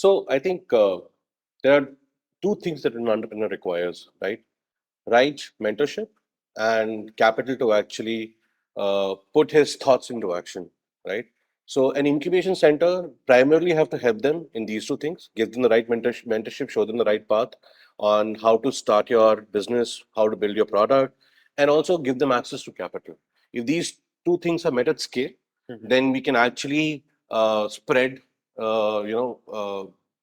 So I think there are two things that an entrepreneur requires, right? Right mentorship and capital to actually put his thoughts into action, right? So an incubation center primarily have to help them in these two things, give them the right mentorship, show them the right path on how to start your business, how to build your product, and also give them access to capital. If these two things are met at scale, then we can actually spread,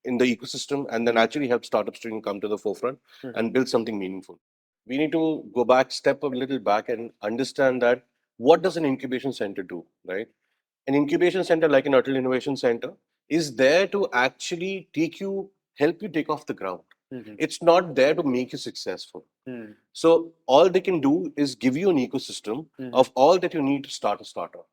in the ecosystem, and then actually help startups to come to the forefront and build something meaningful. We need to go back, step a little back, and understand that what does an incubation center do, right? An incubation center, like an Atal Innovation Center, is there to actually help you take off the ground. It's not there to make you successful. So all they can do is give you an ecosystem of all that you need to start a startup.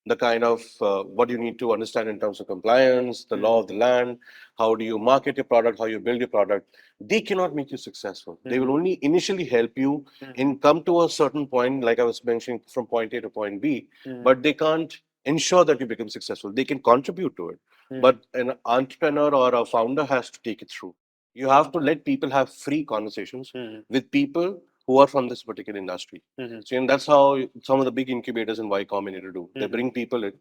The kind of what you need to understand in terms of compliance, the law of the land, how do you market your product, how you build your product. They cannot make you successful. They will only initially help you in come to a certain point, like I was mentioning, from point A to point B, but they can't ensure that you become successful. They can contribute to it, but an entrepreneur or a founder has to take it through. You have to let people have free conversations with people who are from this particular industry. So, and that's how some of the big incubators in Y Combinator do. They bring people in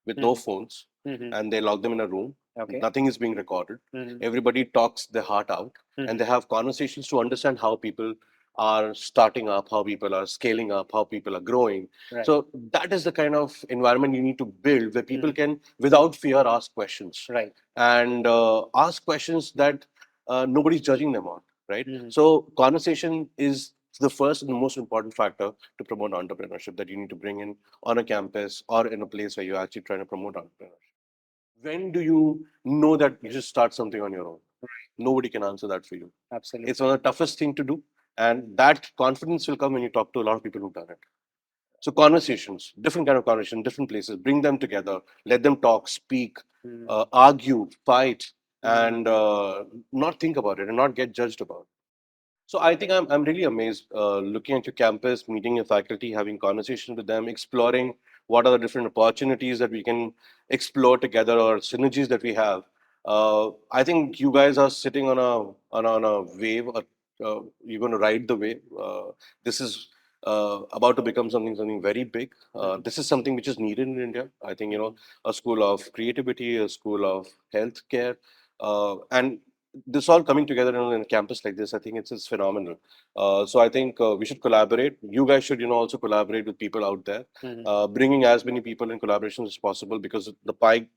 with no phones and they lock them in a room. Okay. Nothing is being recorded. Everybody talks their heart out and they have conversations to understand how people are starting up, how people are scaling up, how people are growing. Right. So that is the kind of environment you need to build where people can, without fear, ask questions. Right. And ask questions that nobody's judging them on, right? So conversation is the first and the most important factor to promote entrepreneurship that you need to bring in on a campus or in a place where you're actually trying to promote entrepreneurship. When do you know that you should start something on your own? Nobody can answer that for you. Absolutely. It's one of the toughest thing to do, and that confidence will come when you talk to a lot of people who've done it. So conversations, different kind of conversation, different places, bring them together, let them talk, speak, argue, fight, and not think about it and not get judged about it. So I think I'm really amazed looking at your campus, meeting your faculty, having conversations with them, exploring what are the different opportunities that we can explore together or synergies that we have. I think you guys are sitting on a wave. You're going to ride the wave. This is about to become something very big. This is something which is needed in India. I think a school of creativity, a school of healthcare, and this all coming together in a campus like this, I think it's phenomenal. So I think we should collaborate. You guys should, also collaborate with people out there, bringing as many people in collaboration as possible because the pie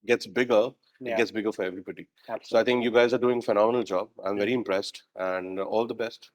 gets bigger. Yeah. It gets bigger for everybody. Absolutely. So I think you guys are doing a phenomenal job. I'm very impressed, and all the best.